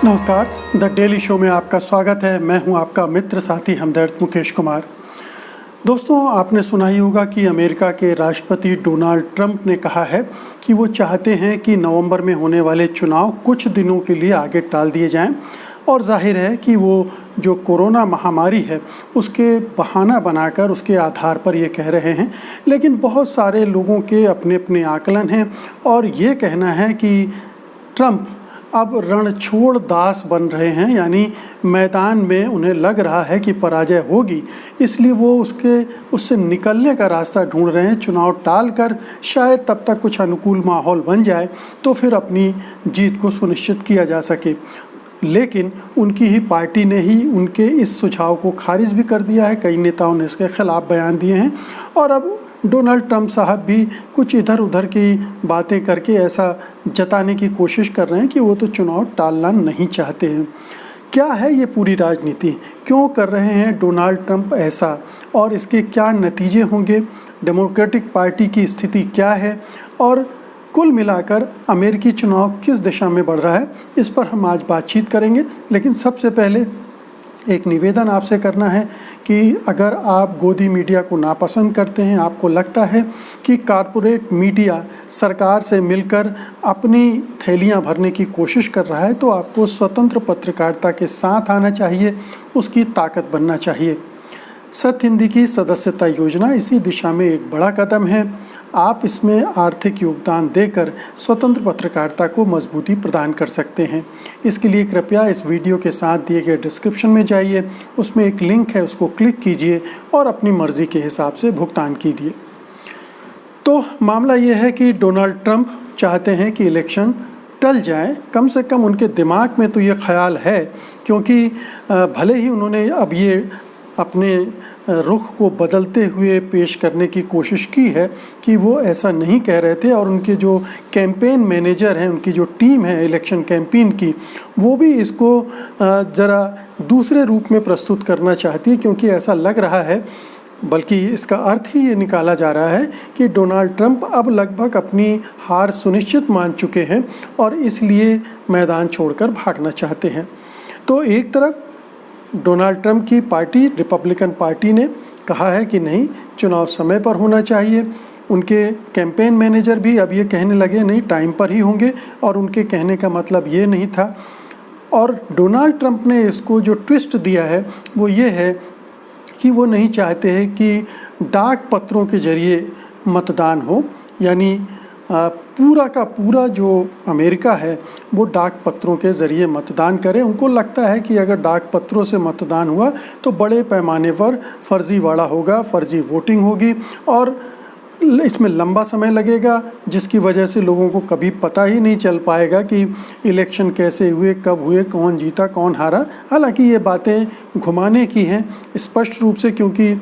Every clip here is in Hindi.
नमस्कार, द डेली शो में आपका स्वागत है। मैं हूं आपका मित्र साथी हमदर्द मुकेश कुमार। दोस्तों, आपने सुना ही होगा कि अमेरिका के राष्ट्रपति डोनाल्ड ट्रंप ने कहा है कि वो चाहते हैं कि नवंबर में होने वाले चुनाव कुछ दिनों के लिए आगे टाल दिए जाएं। और जाहिर है कि वो जो कोरोना महामारी है उसके बहाना बनाकर उसके आधार पर ये कह रहे हैं। लेकिन बहुत सारे लोगों के अपने अपने आकलन हैं और ये कहना है कि ट्रंप अब रणछोड़ दास बन रहे हैं, यानी मैदान में उन्हें लग रहा है कि पराजय होगी, इसलिए वो उससे निकलने का रास्ता ढूंढ रहे हैं। चुनाव टालकर शायद तब तक कुछ अनुकूल माहौल बन जाए तो फिर अपनी जीत को सुनिश्चित किया जा सके। लेकिन उनकी ही पार्टी ने ही उनके इस सुझाव को खारिज भी कर दिया है। कई नेताओं ने इसके खिलाफ बयान दिए हैं और अब डोनाल्ड ट्रंप साहब भी कुछ इधर उधर की बातें करके ऐसा जताने की कोशिश कर रहे हैं कि वो तो चुनाव टालना नहीं चाहते हैं। क्या है ये पूरी राजनीति, क्यों कर रहे हैं डोनाल्ड ट्रंप ऐसा और इसके क्या नतीजे होंगे, डेमोक्रेटिक पार्टी की स्थिति क्या है और कुल मिलाकर अमेरिकी चुनाव किस दिशा में बढ़ रहा है, इस पर हम आज बातचीत करेंगे। लेकिन सबसे पहले एक निवेदन आपसे करना है कि अगर आप गोदी मीडिया को नापसंद करते हैं, आपको लगता है कि कॉरपोरेट मीडिया सरकार से मिलकर अपनी थैलियां भरने की कोशिश कर रहा है, तो आपको स्वतंत्र पत्रकारिता के साथ आना चाहिए, उसकी ताकत बनना चाहिए। सत्य हिंदी की सदस्यता योजना इसी दिशा में एक बड़ा कदम है। आप इसमें आर्थिक योगदान देकर स्वतंत्र पत्रकारिता को मजबूती प्रदान कर सकते हैं। इसके लिए कृपया इस वीडियो के साथ दिए गए डिस्क्रिप्शन में जाइए, उसमें एक लिंक है, उसको क्लिक कीजिए और अपनी मर्जी के हिसाब से भुगतान कीजिए। तो मामला ये है कि डोनाल्ड ट्रंप चाहते हैं कि इलेक्शन टल जाए, कम से कम उनके दिमाग में तो ये ख्याल है, क्योंकि भले ही उन्होंने अब ये अपने रुख को बदलते हुए पेश करने की कोशिश की है कि वो ऐसा नहीं कह रहे थे, और उनके जो कैंपेन मैनेजर हैं, उनकी जो टीम है इलेक्शन कैंपेन की, वो भी इसको ज़रा दूसरे रूप में प्रस्तुत करना चाहती है, क्योंकि ऐसा लग रहा है, बल्कि इसका अर्थ ही ये निकाला जा रहा है कि डोनाल्ड ट्रंप अब लगभग अपनी हार सुनिश्चित मान चुके हैं और इसलिए मैदान छोड़कर भागना चाहते हैं। तो एक तरफ डोनाल्ड ट्रंप की पार्टी रिपब्लिकन पार्टी ने कहा है कि नहीं, चुनाव समय पर होना चाहिए। उनके कैंपेन मैनेजर भी अब ये कहने लगे नहीं, टाइम पर ही होंगे, और उनके कहने का मतलब ये नहीं था। और डोनाल्ड ट्रंप ने इसको जो ट्विस्ट दिया है वो ये है कि वो नहीं चाहते हैं कि डाक पत्रों के जरिए मतदान हो, यानी पूरा का पूरा जो अमेरिका है वो डाक पत्रों के ज़रिए मतदान करे। उनको लगता है कि अगर डाक पत्रों से मतदान हुआ तो बड़े पैमाने पर फर्जीवाड़ा होगा, फर्जी वोटिंग होगी और इसमें लंबा समय लगेगा, जिसकी वजह से लोगों को कभी पता ही नहीं चल पाएगा कि इलेक्शन कैसे हुए, कब हुए, कौन जीता, कौन हारा। हालांकि ये बातें घुमाने की हैं स्पष्ट रूप से, क्योंकि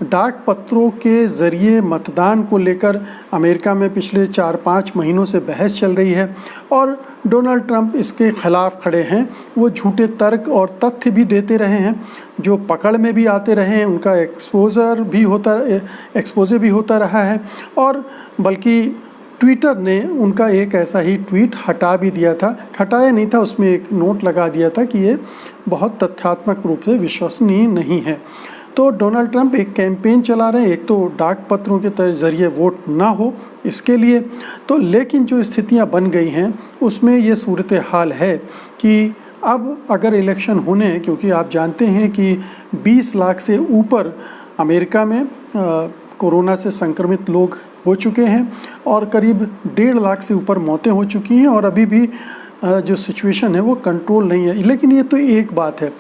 डाक पत्रों के ज़रिए मतदान को लेकर अमेरिका में पिछले 4-5 महीनों से बहस चल रही है और डोनाल्ड ट्रंप इसके खिलाफ खड़े हैं। वो झूठे तर्क और तथ्य भी देते रहे हैं, जो पकड़ में भी आते रहे हैं, उनका एक्सपोजे भी होता रहा है। और बल्कि ट्विटर ने उनका एक ऐसा ही ट्वीट हटा भी दिया था, हटाया नहीं था, उसमें एक नोट लगा दिया था कि ये बहुत तथ्यात्मक रूप से विश्वसनीय नहीं है। तो डोनाल्ड ट्रंप एक कैंपेन चला रहे हैं, एक तो डाक पत्रों के ज़रिए वोट ना हो इसके लिए तो, लेकिन जो स्थितियां बन गई हैं उसमें ये सूरत हाल है कि अब अगर इलेक्शन होने हैं, क्योंकि आप जानते हैं कि 20 लाख से ऊपर अमेरिका में कोरोना से संक्रमित लोग हो चुके हैं और करीब 1.5 लाख से ऊपर मौतें हो चुकी हैं और अभी भी जो सिचुएशन है वो कंट्रोल नहीं है। लेकिन ये तो एक बात है।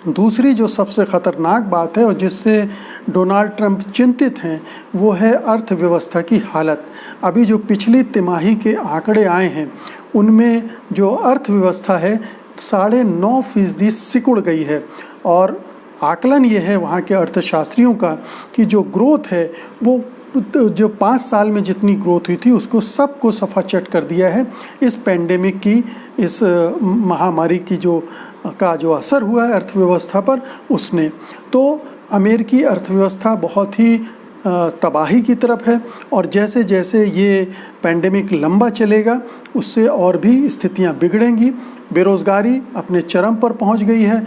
दूसरी जो सबसे ख़तरनाक बात है और जिससे डोनाल्ड ट्रंप चिंतित हैं वो है अर्थव्यवस्था की हालत। अभी जो पिछली तिमाही के आंकड़े आए हैं उनमें जो अर्थव्यवस्था है 9.5% सिकुड़ गई है और आकलन ये है वहाँ के अर्थशास्त्रियों का कि जो ग्रोथ है वो जो 5 साल में जितनी ग्रोथ हुई थी उसको सबको सफाचट कर दिया है इस पेंडेमिक की, इस महामारी की जो असर हुआ है अर्थव्यवस्था पर उसने। तो अमेरिकी अर्थव्यवस्था बहुत ही तबाही की तरफ है। और जैसे जैसे ये पैंडेमिक लंबा चलेगा उससे और भी स्थितियां बिगड़ेंगी। बेरोज़गारी अपने चरम पर पहुंच गई है।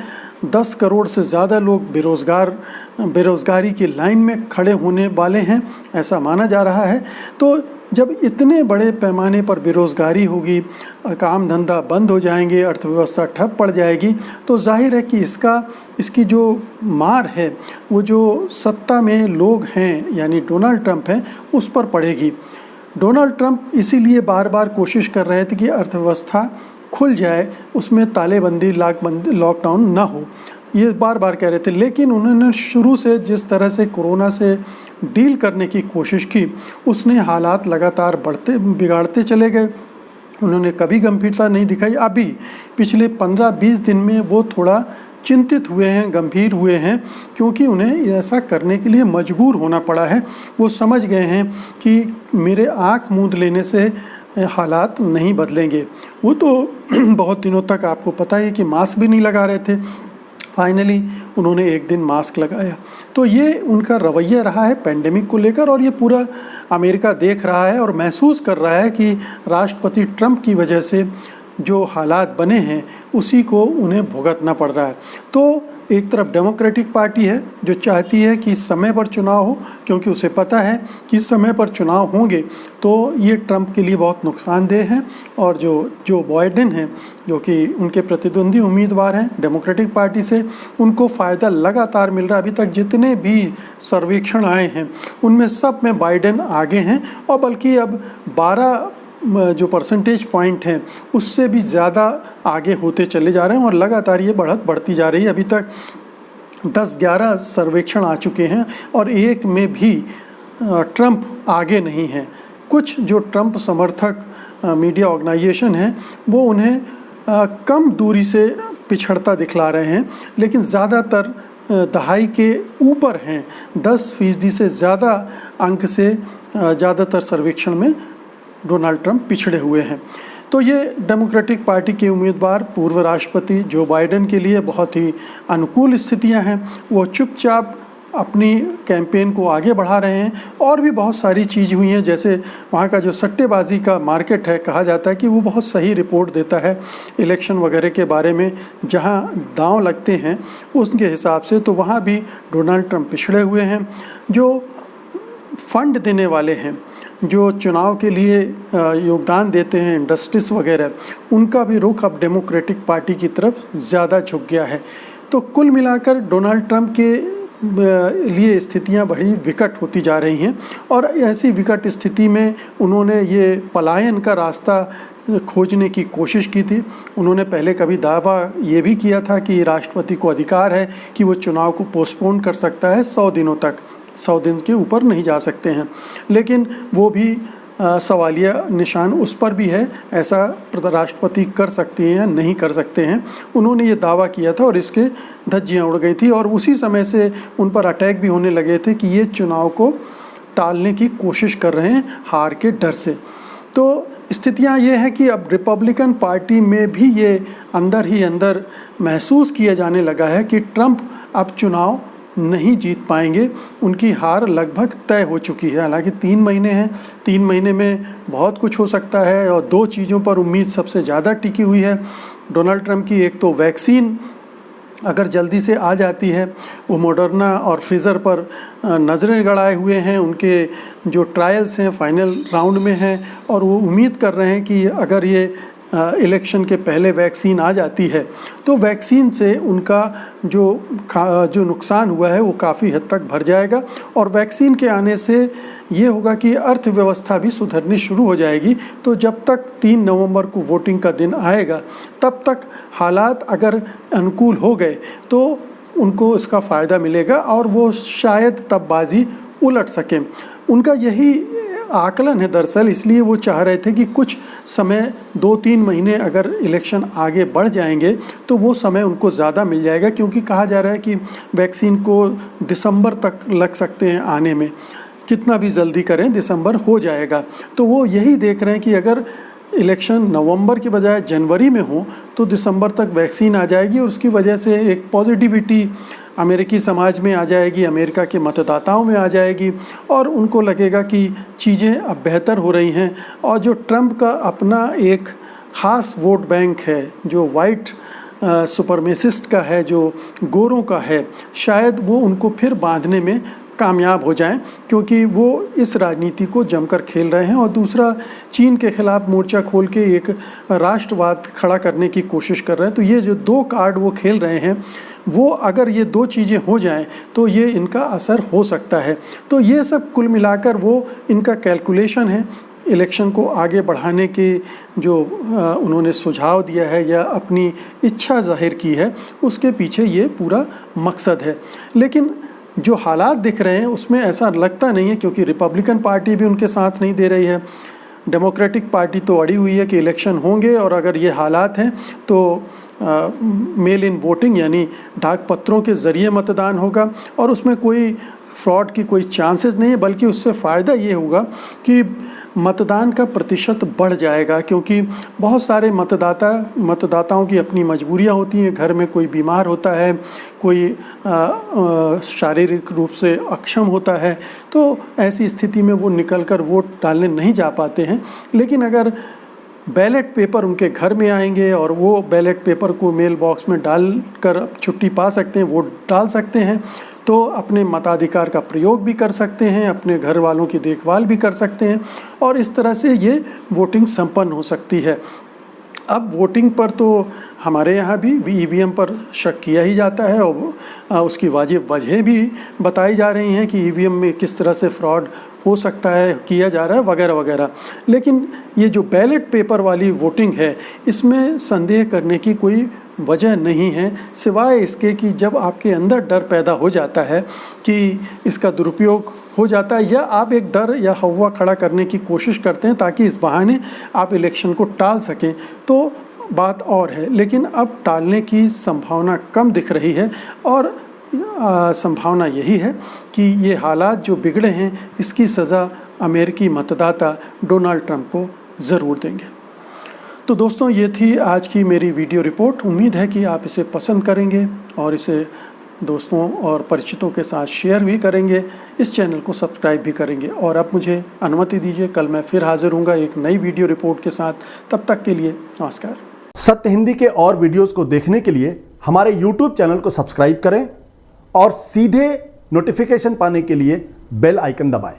10 करोड़ से ज़्यादा लोग बेरोज़गारी की लाइन में खड़े होने वाले हैं, ऐसा माना जा रहा है। तो जब इतने बड़े पैमाने पर बेरोज़गारी होगी, काम धंधा बंद हो जाएंगे, अर्थव्यवस्था ठप पड़ जाएगी, तो जाहिर है कि इसकी जो मार है वो जो सत्ता में लोग हैं यानी डोनाल्ड ट्रंप हैं उस पर पड़ेगी। डोनाल्ड ट्रंप इसीलिए बार बार कोशिश कर रहे थे कि अर्थव्यवस्था खुल जाए, उसमें तालेबंदी लॉकडाउन ना हो, ये बार बार कह रहे थे। लेकिन उन्होंने शुरू से जिस तरह से कोरोना से डील करने की कोशिश की, उसने हालात लगातार बिगाड़ते चले गए। उन्होंने कभी गंभीरता नहीं दिखाई। अभी पिछले 15-20 दिन में वो थोड़ा चिंतित हुए हैं, गंभीर हुए हैं, क्योंकि उन्हें ऐसा करने के लिए मजबूर होना पड़ा है। वो समझ गए हैं कि मेरे आँख मूंद लेने से हालात नहीं बदलेंगे। वो तो बहुत दिनों तक आपको पता है कि मास्क भी नहीं लगा रहे थे। फाइनली उन्होंने एक दिन मास्क लगाया। तो ये उनका रवैया रहा है पेंडेमिक को लेकर, और ये पूरा अमेरिका देख रहा है और महसूस कर रहा है कि राष्ट्रपति ट्रंप की वजह से जो हालात बने हैं उसी को उन्हें भुगतना पड़ रहा है। तो एक तरफ डेमोक्रेटिक पार्टी है जो चाहती है कि समय पर चुनाव हो, क्योंकि उसे पता है कि समय पर चुनाव होंगे तो ये ट्रंप के लिए बहुत नुकसानदेह है। और जो बाइडेन हैं, जो कि उनके प्रतिद्वंदी उम्मीदवार हैं डेमोक्रेटिक पार्टी से, उनको फ़ायदा लगातार मिल रहा है। अभी तक जितने भी सर्वेक्षण आए हैं उनमें सब में बाइडेन आगे हैं, और बल्कि अब 12 जो परसेंटेज पॉइंट हैं उससे भी ज़्यादा आगे होते चले जा रहे हैं, और लगातार ये बढ़त बढ़ती जा रही है। अभी तक 10-11 सर्वेक्षण आ चुके हैं और एक में भी ट्रंप आगे नहीं है। कुछ जो ट्रंप समर्थक मीडिया ऑर्गेनाइजेशन हैं वो उन्हें कम दूरी से पिछड़ता दिखला रहे हैं, लेकिन ज़्यादातर दहाई के ऊपर हैं। 10% से ज़्यादा अंक से ज़्यादातर सर्वेक्षण में डोनाल्ड ट्रंप पिछड़े हुए हैं। तो ये डेमोक्रेटिक पार्टी के उम्मीदवार पूर्व राष्ट्रपति जो बाइडेन के लिए बहुत ही अनुकूल स्थितियां हैं। वो चुपचाप अपनी कैंपेन को आगे बढ़ा रहे हैं। और भी बहुत सारी चीज़ हुई हैं, जैसे वहाँ का जो सट्टेबाजी का मार्केट है, कहा जाता है कि वो बहुत सही रिपोर्ट देता है इलेक्शन वगैरह के बारे में, जहाँ दांव लगते हैं उसके हिसाब से। तो वहाँ भी डोनाल्ड ट्रंप पिछड़े हुए हैं। जो फंड देने वाले हैं, जो चुनाव के लिए योगदान देते हैं, इंडस्ट्रीज वगैरह, उनका भी रुख अब डेमोक्रेटिक पार्टी की तरफ ज़्यादा झुक गया है। तो कुल मिलाकर डोनाल्ड ट्रंप के लिए स्थितियां बड़ी विकट होती जा रही हैं, और ऐसी विकट स्थिति में उन्होंने ये पलायन का रास्ता खोजने की कोशिश की थी। उन्होंने पहले कभी दावा ये भी किया था कि राष्ट्रपति को अधिकार है कि वो चुनाव को पोस्टपोन कर सकता है 100 दिनों तक, 100 दिन के ऊपर नहीं जा सकते हैं। लेकिन वो भी सवालिया निशान उस पर भी है, ऐसा राष्ट्रपति कर सकते हैं या नहीं कर सकते हैं। उन्होंने ये दावा किया था और इसके धज्जियाँ उड़ गई थी, और उसी समय से उन पर अटैक भी होने लगे थे कि ये चुनाव को टालने की कोशिश कर रहे हैं हार के डर से। तो स्थितियाँ ये हैं कि अब रिपब्लिकन पार्टी में भी ये अंदर ही अंदर महसूस किया जाने लगा है कि ट्रंप अब चुनाव नहीं जीत पाएंगे, उनकी हार लगभग तय हो चुकी है। हालांकि 3 महीने हैं, 3 महीने में बहुत कुछ हो सकता है, और 2 चीज़ों पर उम्मीद सबसे ज़्यादा टिकी हुई है डोनाल्ड ट्रंप की। एक तो वैक्सीन अगर जल्दी से आ जाती है, वो मॉडर्ना और फिज़र पर नज़रें गड़ाए हुए हैं, उनके जो ट्रायल्स हैं फाइनल राउंड में हैं, और वो उम्मीद कर रहे हैं कि अगर ये इलेक्शन के पहले वैक्सीन आ जाती है तो वैक्सीन से उनका जो नुकसान हुआ है वो काफ़ी हद तक भर जाएगा। और वैक्सीन के आने से ये होगा कि अर्थव्यवस्था भी सुधरनी शुरू हो जाएगी। तो जब तक 3 नवंबर को वोटिंग का दिन आएगा तब तक हालात अगर अनुकूल हो गए तो उनको इसका फ़ायदा मिलेगा, और वो शायद तब बाजी उलट सकें। उनका यही आकलन है दरअसल, इसलिए वो चाह रहे थे कि कुछ समय 2-3 महीने अगर इलेक्शन आगे बढ़ जाएंगे तो वो समय उनको ज़्यादा मिल जाएगा, क्योंकि कहा जा रहा है कि वैक्सीन को दिसंबर तक लग सकते हैं आने में। कितना भी जल्दी करें दिसंबर हो जाएगा। तो वो यही देख रहे हैं कि अगर इलेक्शन नवंबर के बजाय जनवरी में हो तो दिसंबर तक वैक्सीन आ जाएगी, और उसकी वजह से एक पॉजिटिविटी अमेरिकी समाज में आ जाएगी, अमेरिका के मतदाताओं में आ जाएगी और उनको लगेगा कि चीज़ें अब बेहतर हो रही हैं। और जो ट्रंप का अपना एक ख़ास वोट बैंक है, जो वाइट सुपरमेसिस्ट का है, जो गोरों का है, शायद वो उनको फिर बांधने में कामयाब हो जाएं, क्योंकि वो इस राजनीति को जमकर खेल रहे हैं। और दूसरा, चीन के खिलाफ मोर्चा खोल के एक राष्ट्रवाद खड़ा करने की कोशिश कर रहे हैं। तो ये जो दो कार्ड वो खेल रहे हैं, वो अगर ये दो चीज़ें हो जाएं तो ये इनका असर हो सकता है। तो ये सब कुल मिलाकर वो इनका कैलकुलेशन है। इलेक्शन को आगे बढ़ाने के जो उन्होंने सुझाव दिया है या अपनी इच्छा जाहिर की है, उसके पीछे ये पूरा मकसद है। लेकिन जो हालात दिख रहे हैं उसमें ऐसा लगता नहीं है, क्योंकि रिपब्लिकन पार्टी भी उनके साथ नहीं दे रही है। डेमोक्रेटिक पार्टी तो अड़ी हुई है कि इलेक्शन होंगे और अगर ये हालात हैं तो मेल इन वोटिंग यानी डाक पत्रों के ज़रिए मतदान होगा और उसमें कोई फ्रॉड की कोई चांसेस नहीं है, बल्कि उससे फ़ायदा ये होगा कि मतदान का प्रतिशत बढ़ जाएगा, क्योंकि बहुत सारे मतदाताओं की अपनी मजबूरियां होती हैं। घर में कोई बीमार होता है, कोई शारीरिक रूप से अक्षम होता है, तो ऐसी स्थिति में वो निकलकर वोट डालने नहीं जा पाते हैं। लेकिन अगर बैलेट पेपर उनके घर में आएंगे और वो बैलेट पेपर को मेल बॉक्स में डाल कर छुट्टी पा सकते हैं, वोट डाल सकते हैं, तो अपने मताधिकार का प्रयोग भी कर सकते हैं, अपने घर वालों की देखभाल भी कर सकते हैं और इस तरह से ये वोटिंग संपन्न हो सकती है। अब वोटिंग पर तो हमारे यहाँ भी ईवीएम पर शक किया ही जाता है और उसकी वाजिब वजह भी बताई जा रही हैं कि ईवीएम में किस तरह से फ्रॉड हो सकता है, किया जा रहा है वगैरह वगैरह। लेकिन ये जो बैलेट पेपर वाली वोटिंग है, इसमें संदेह करने की कोई वजह नहीं है, सिवाय इसके कि जब आपके अंदर डर पैदा हो जाता है कि इसका दुरुपयोग हो जाता है, या आप एक डर या हवा खड़ा करने की कोशिश करते हैं ताकि इस बहाने आप इलेक्शन को टाल सकें, तो बात और है। लेकिन अब टालने की संभावना कम दिख रही है और संभावना यही है कि ये हालात जो बिगड़े हैं, इसकी सज़ा अमेरिकी मतदाता डोनाल्ड ट्रंप को ज़रूर देंगे। तो दोस्तों, ये थी आज की मेरी वीडियो रिपोर्ट। उम्मीद है कि आप इसे पसंद करेंगे और इसे दोस्तों और परिचितों के साथ शेयर भी करेंगे, इस चैनल को सब्सक्राइब भी करेंगे। और अब मुझे अनुमति दीजिए, कल मैं फिर हाजिर हूँगा एक नई वीडियो रिपोर्ट के साथ। तब तक के लिए नमस्कार। सत्य हिंदी के और वीडियोस को देखने के लिए हमारे YouTube चैनल को सब्सक्राइब करें और सीधे नोटिफिकेशन पाने के लिए बेल आइकन दबाएं।